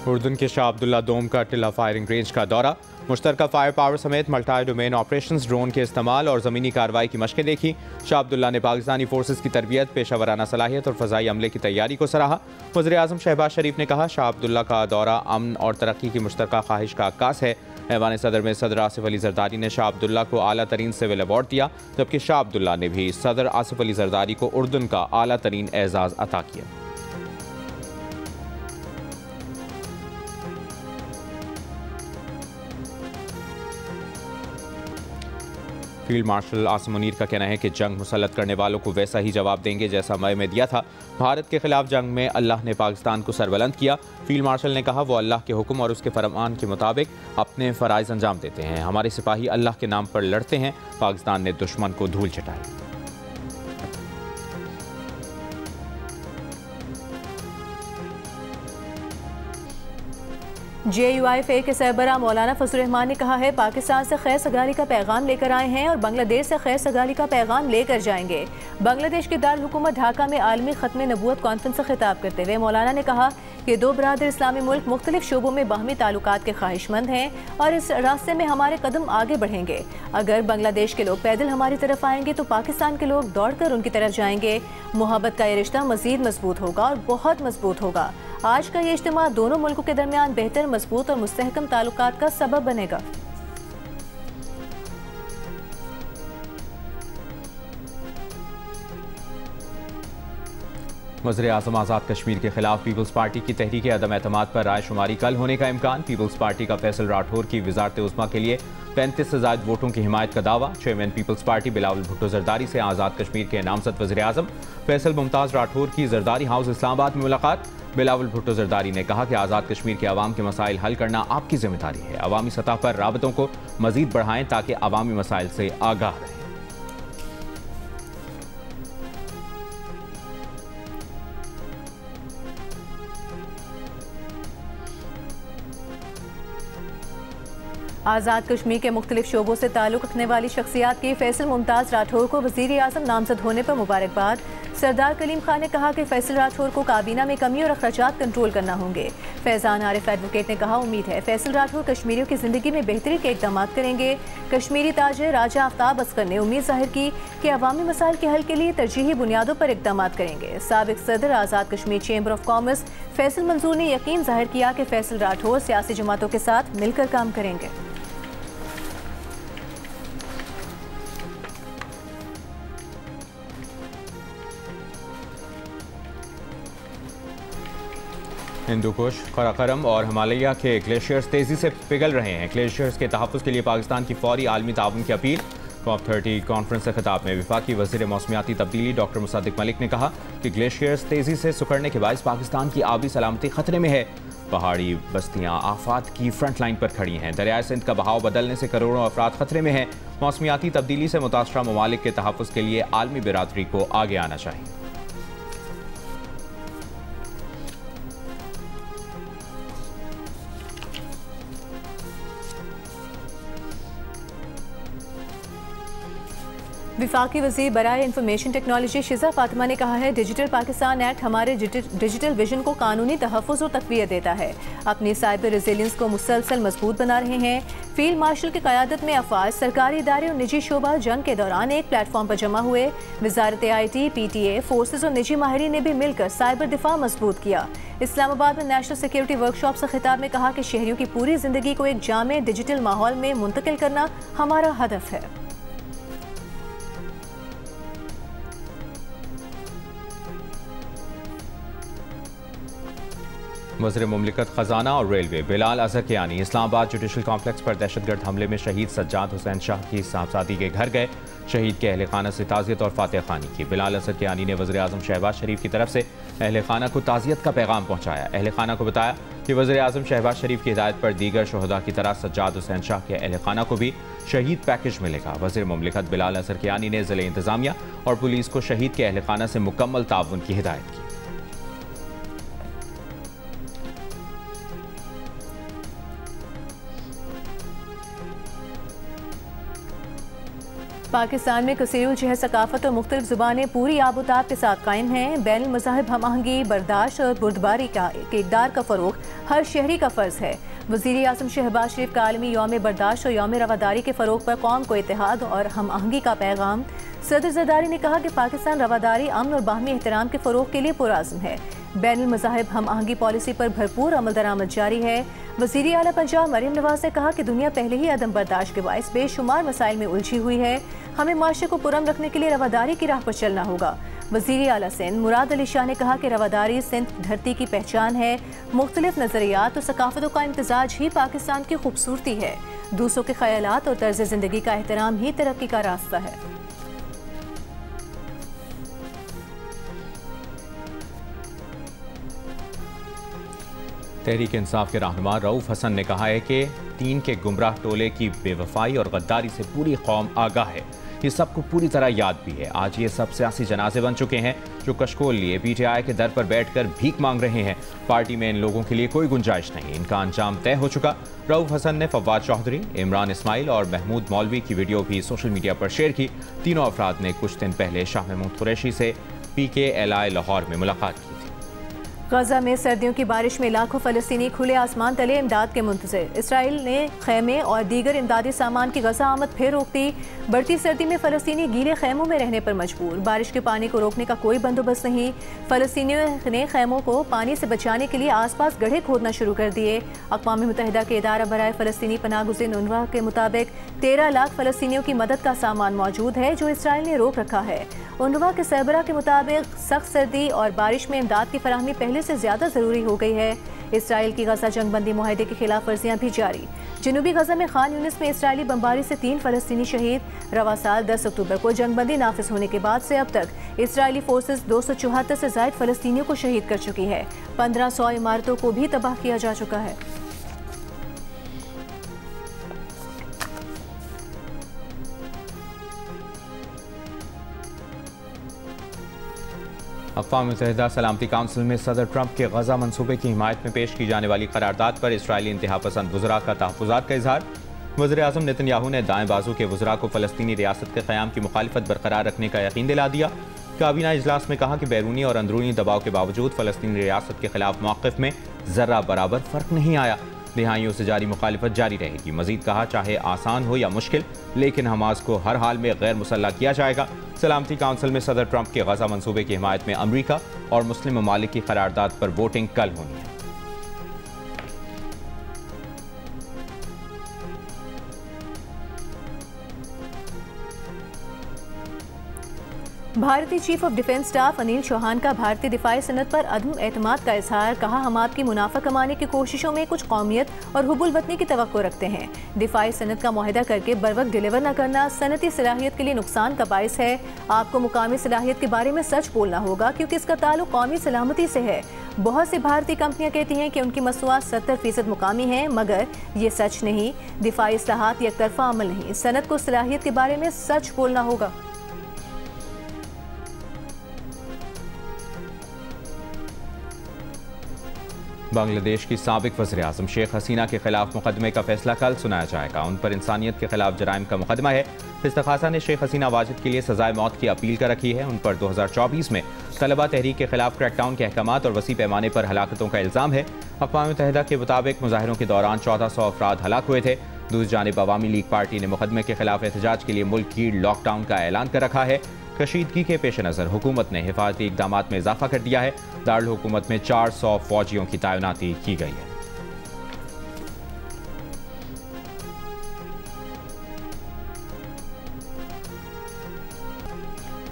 उर्दन के शाह अब्दुल्ला दोम का टिल्ला firing range का दौरा, मुश्तरका फायर पावर समेत मल्टी डोमेन ऑपरेशंस, ड्रोन के इस्तेमाल और ज़मीनी कार्रवाई की मशक़ें देखी। शाह अब्दुल्ला ने पाकिस्तानी फोर्सेस की तरबियत, पेशा वराना सलाहियत और फ़ज़ाई अमले की तैयारी को सराहा। वज़ीर आज़म शहबाज शरीफ ने कहा, शाह अब्दुल्ला का दौरा अमन और तरक्की की मुश्तरका ख्वाहिश का अक्कास है। ऐवान सदर में सदर आसिफ अली जरदारी ने शाह अब्दुल्ला को आला तरीन सिविल अवार्ड दिया, जबकि शाह अब्दुल्ला ने भी सदर आसिफ अली जरदारी को उर्दन का आला तरीन एजाज़ अता किया। फील्ड मार्शल आसिम मुनीर का कहना है कि जंग मुसल्लत करने वालों को वैसा ही जवाब देंगे जैसा मई में दिया था। भारत के खिलाफ जंग में अल्लाह ने पाकिस्तान को सरबुलंद किया। फील्ड मार्शल ने कहा, वो अल्लाह के हुक्म और उसके फरमान के मुताबिक अपने फ़राइज़ अंजाम देते हैं। हमारे सिपाही अल्लाह के नाम पर लड़ते हैं। पाकिस्तान ने दुश्मन को धूल चटाई। JUIFA के सरबराह मौलाना फजल रहमान ने कहा है, पाकिस्तान से खैर सगाली का पैगाम लेकर आए हैं और बांग्लादेश से खैर सगाली का पैगाम लेकर जाएंगे। बांग्लादेश के दारुल हुकूमत ढाका में आलमी खत्म नबूवत कॉन्फ्रेंस से खिताब करते हुए मौलाना ने कहा कि दो बरादर इस्लामी मुल्क मुख्तलिफ शोबों में बाहमी ताल्लुकात के ख्वाहिशमंद हैं और इस रास्ते में हमारे कदम आगे बढ़ेंगे। अगर बांग्लादेश के लोग पैदल हमारी तरफ आएंगे तो पाकिस्तान के लोग दौड़कर उनकी तरफ जाएंगे। मोहब्बत का ये रिश्ता मजीद मजबूत होगा और बहुत मजबूत होगा। आज का ये इज्तिमा दोनों मुल्कों के दरमियान बेहतर, मजबूत और मुस्तहकम ताल्लुकात का सबब बनेगा। वज़ीर आज़म आज़ाद कश्मीर के खिलाफ पीपल्स पार्टी की तहरीक अदम एतमाद पर राय शुमारी कल होने का इम्कान। पीपल्स पार्टी का फैसल राठौर की वज़ारत उज़्मा के लिए 35 से ज़ायद वोटों की हिमायत का दावा। Chairman People's Party Bilawal Bhutto Zardari से आज़ाद कश्मीर के नामजद वज़ीर आज़म फैसल मुमताज़ राठौर की जरदारी हाउस इस्लामाबाद में मुलाकात। बिलावल भुट्टो जरदारी ने कहा कि आज़ाद कश्मीर के अवाम के मसाइल हल करना आपकी जिम्मेदारी है। अवामी सतह पर राबतों को मजीद बढ़ाएं ताकि अवामी मसाइल से आगाह रहें। आज़ाद कश्मीर के मुख्तलिफ शोबों से ताल्लुक़ रखने वाली शख्सियात की फैसल मुमताज़ राठौर को वज़ीर आज़म नामजद होने पर मुबारकबाद। सरदार कलीम खान ने कहा कि फैसल राठौर को काबीना में कमी और अखराजात कंट्रोल करना होंगे। फैज़ान आरिफ एडवोकेट ने कहा, उम्मीद है फैसल राठौर कश्मीरियों की ज़िंदगी में बेहतरी के इक़दाम करेंगे। कश्मीरी ताजिर राजा आफ्ताब अस्कर ने उम्मीद जाहिर की कि अवामी मसाइल के हल के लिए तरजीही बुनियादों पर इक़दाम करेंगे। साबिक़ सदर Azad Kashmir chamber of commerce Faisal Manzoor ने यकीन जाहिर किया कि फैसल राठौर सियासी जमातों के साथ मिलकर काम करेंगे। हिंदू कुश, कराकरम और हिमालय के ग्लेशियर्स तेज़ी से पिघल रहे हैं। ग्लेशियर्स के तहफ़्फ़ुज़ के लिए पाकिस्तान की फौरी आलमी ताउन की अपील। COP30 कॉन्फ्रेंस से खिताब में वफाकी वज़ीर मौसमियाती तब्दीली डॉक्टर मुसद्दिक मलिक ने कहा कि ग्लेशियर्स तेज़ी से सिकुड़ने के बायस पाकिस्तान की आबी सलामती खतरे में है। पहाड़ी बस्तियाँ आफात की फ्रंट लाइन पर खड़ी हैं। दरियाए सिंध का बहाव बदलने से करोड़ों अफराद खतरे में हैं। मौसमियाती तब्दीली से मुतासरा ममालिक के तहफ़्फ़ुज़ के लिए आलमी बिरादरी को आगे आना चाहिए। विफाकी वज़ीर बराए इंफॉर्मेशन टेक्नोलॉजी शिज़ा फातिमा ने कहा है, डिजिटल पाकिस्तान एक्ट हमारे डिजिटल विजन को कानूनी तहफ़्फ़ुज़ और तक़वियत देता है। अपनी साइबर रेजिलियंस को मुसलसल मजबूत बना रहे हैं। फील्ड मार्शल की क़यादत में अफवाज, सरकारी इदारे और निजी शोबा जंग के दौरान एक प्लेटफॉर्म पर जमा हुए। वज़ारत IT, PTA, फोर्सेज और निजी माहिरीन ने भी मिलकर साइबर दिफा मजबूत किया। इस्लामाबाद में नेशनल सिक्योरिटी वर्कशॉप से खिताब में कहा कि शहरियों की पूरी ज़िंदगी को एक जामे डिजिटल माहौल में मुंतकिल करना हमारा हदफ है। वज़ीर मुमलिकत ख़जाना और railway Bilal Azhar Kiani Islamabad judicial complex पर दहशतगर्द हमले में शहीद सज्जाद हुसैन शाह की साहबजादी के घर गए। शहीद के अहल खाना से ताज़ियत और फातह खानी की। बिलाल अज़हर कियानी ने वज़ीर आज़म शहबाज शरीफ की तरफ से अहल खाना को ताज़ियत का पैगाम पहुँचाया। अहल खाना को बताया कि वज़ीर आज़म शहबाज शरीफ की हिदायत पर दीगर शहदा की तरह सज्जाद हुसैन शाह के अहल खाना को भी शहीद पैकेज मिलेगा। वज़ीर मुमलिकत बिलाल अज़हर कियानी ने ज़िले इंतज़ामिया और पुलिस को शहीद के अहल खाना से मुकम्मल ताउन की हिदायत की। पाकिस्तान में कसीरुल जहर सकाफत और मुख्तलिफ ज़ुबानें पूरी आबोताब के साथ कायम हैं। बैनुल मज़ाहिब हम आहंगी, बर्दाश्त और बुर्दबारी का इक़दार का फ़रोग़ हर शहरी का फ़र्ज़ है। वज़ीर आज़म शहबाज शरीफ का आलमी यौम बर्दाश्त और यौम रवादारी के फ़रोग़ पर कौम को इत्तेहाद और हम आहंगी का पैगाम। सदर ज़रदारी ने कहा कि पाकिस्तान रवादारी, अमन और बाहमी एहतराम के फ़रोग़ के लिए पुरआज़्म है। बैनुल मज़ाहिब हम आहंगी पॉलिसी पर भरपूर अमल दरामद जारी है। वज़ीर आला पंजाब मरियम नवाज़ ने कहा कि दुनिया पहले ही अदम बर्दाश्त के बाइस बेशुमार मसाइल में उलझी हुई है। हमें माशरे को पुरअमन रखने के लिए रवादारी की राह पर चलना होगा। वज़ीर आला सिंध मुराद अली शाह ने कहा कि रवादारी सिंध धरती की पहचान है। मुख्तलिफ नज़रियात और सकाफ़तों का इम्तजाज ही पाकिस्तान की खूबसूरती है। दूसरों के ख्यालात और तर्ज़ ज़िंदगी का एहतराम ही तरक्की का रास्ता है। तहरीक इंसाफ के रहनुमा रऊफ हसन ने कहा है कि तीन के गुमराह टोले की बेवफाई और गद्दारी से पूरी कौम आगाह है। ये सबको पूरी तरह याद भी है। आज ये सब सियासी जनाजे बन चुके हैं जो कशकोल लिए PTI के दर पर बैठकर भीख मांग रहे हैं। पार्टी में इन लोगों के लिए कोई गुंजाइश नहीं, इनका अंजाम तय हो चुका। रऊफ हसन ने फवाद चौधरी, इमरान इस्माइल और महमूद मौलवी की वीडियो भी सोशल मीडिया पर शेयर की। तीनों अफराद ने कुछ दिन पहले शाह महमूद कुरैशी से PKLI लाहौर में मुलाकात की। गजा में सर्दियों की बारिश में लाखों फ़लस्तीनी खुले आसमान तले इमदाद के मुंतज़िर। इसराइल ने खैमे और दीगर इमदादी सामान की गजा आमद फिर रोक दी। बढ़ती सर्दी में फ़लस्तीनी गीले खैमों में रहने पर मजबूर। बारिश के पानी को रोकने का कोई बंदोबस्त नहीं। फ़लस्तीनियों ने खैमों को पानी से बचाने के लिए आसपास गड्ढे खोदना शुरू कर दिए। अक़वाम मुत्तहिदा के इदारा बराए फ़लस्तीनी पनाहगुज़ीन UNRWA के मुताबिक 13 लाख फ़लस्तीनियों की मदद का सामान मौजूद है जो इसराइल ने रोक रखा है। UNRWA के सरबराह के मुताबिक सख्त सर्दी और बारिश में इमदाद की फराहमी पहले से ज़्यादा ज़रूरी हो गई है। इसराइल की गजा जंगबंदी मुआहदे की खिलाफ वर्जियाँ भी जारी। जनूबी गजा में खान यूनिस में इसराइली बमबारी से 3 फ़लस्तीनी शहीद। रवा साल 10 अक्टूबर को जंगबंदी नाफिज होने के बाद से अब तक इसराइली फोर्सेस 274 से ज़ायद फ़लस्तीनियों को शहीद कर चुकी है। 1500 इमारतों को भी तबाह किया जा चुका है। अक़वाम मुत्तहिदा सलामती काउंसिल में सदर ट्रंप के गजा मनसूबे की हिमायत में पेश की जाने वाली करारदाद पर इसराइली इंतहा पसंद वज़रा का तहफ़्फ़ुज़ात का इज़हार। वज़ीर आज़म नेतन्याहू ने दाएं बाजू के वज़रा को फ़लस्तीनी रियासत के क़याम की मुखालिफत बरकरार रखने का यकीन दिला दिया। काबीना इजलास में कहा कि बैरूनी और अंदरूनी दबाव के बावजूद फ़लस्तीनी रियासत के खिलाफ मौक़िफ़ में ज़र्रा बराबर फ़र्क नहीं आया। दिहाइयों से जारी मुखालिफत जारी रहेगी। मज़ीद कहा चाहे आसान हो या मुश्किल, लेकिन हमास को हर हाल में गैर मुसल्लह किया जाएगा। सलामती काउंसिल में सदर ट्रंप के गजा मनसूबे की हिमायत में अमरीका और मुस्लिम ममालिक की करारदाद पर वोटिंग कल होनी है। भारतीय chief of defence staff Anil Chauhan का भारतीय दिफाई सनत पर अदम एतमाद का इजहार। कहा हम आपकी मुनाफा कमाने की कोशिशों में कुछ कौमियत और हुबुल वतनी की तवक्को रखते हैं। दिफाई सनत का मुआहदा करके बर वक्त डिलीवर न करना सनती सलाहियत के लिए नुकसान का बाइस है। आपको मुकामी सलाहियत के बारे में सच बोलना होगा क्योंकि इसका ताल्लुक कौमी सलामती से है। बहुत सी भारतीय कंपनियां कहती हैं कि उनकी मसनूआत 70% मुकामी हैं, मगर ये सच नहीं। दिफाई इस्लाहात एक तरफा अमल नहीं। सनत को सलाहियत के बारे में सच बोलना होगा। बांग्लादेश की साबिक वज़ीर आज़म शेख हसीना के खिलाफ मुकदमे का फैसला कल सुनाया जाएगा। उन पर इंसानियत के खिलाफ जराइम का मुकदमा है। इस्तग़ासा ने शेख हसीना वाजिद के लिए सजाए मौत की अपील कर रखी है। उन पर 2024 में तलबा तहरीक के खिलाफ क्रैकडाउन के अहकामात और वसी पैमाने पर हलाकतों का इल्ज़ाम है। अक़वाम मुत्तहिदा के मुताबिक मुजाहिरों के दौरान 1400 अफराद हलाक हुए थे। दूसरी जानिब अवामी लीग पार्टी ने मुकदमे के खिलाफ एहतजाज के लिए मुल्क की लॉकडाउन का ऐलान कर रखा है। कशीदगी के पेश नज़र हुकूमत ने हिफाजती इक़दामात में इजाफा कर दिया है। दारुल हुकूमत में 400 फौजियों की तैनाती की गई है।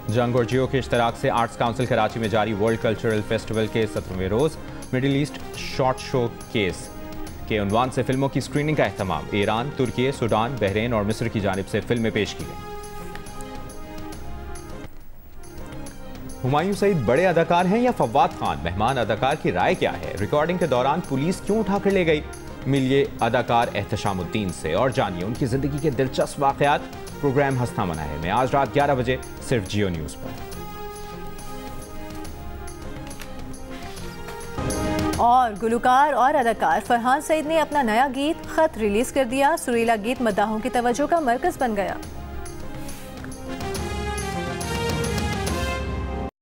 जंग और जियो के इश्तराक से आर्ट्स काउंसिल कराची में जारी वर्ल्ड कल्चरल फेस्टिवल के 17वें रोज़ middle east short showcase के उन्वान से फिल्मों की स्क्रीनिंग का एहतमाम। ईरान, तुर्की, सूडान, बहरीन और मिस्र की जानिब से फिल्में पेश की गई। हुमायूं सईद बड़े अदाकार हैं या फवाद खान? मेहमान अदाकार की राय क्या है? रिकॉर्डिंग के दौरान पुलिस क्यों उठाकर ले गई? मिलिए अदाकार एहतशामुद्दीन से और जानिए उनकी जिंदगी के दिलचस्प वाकयात। प्रोग्राम हंसना मना है में आज रात 11 बजे सिर्फ जियो न्यूज़ पर। और गुलकार और अदाकार फरहान सईद ने अपना नया गीत खत रिलीज कर दिया। सुरीला गीत मद्दाहों की तवज्जो का मरकज बन गया।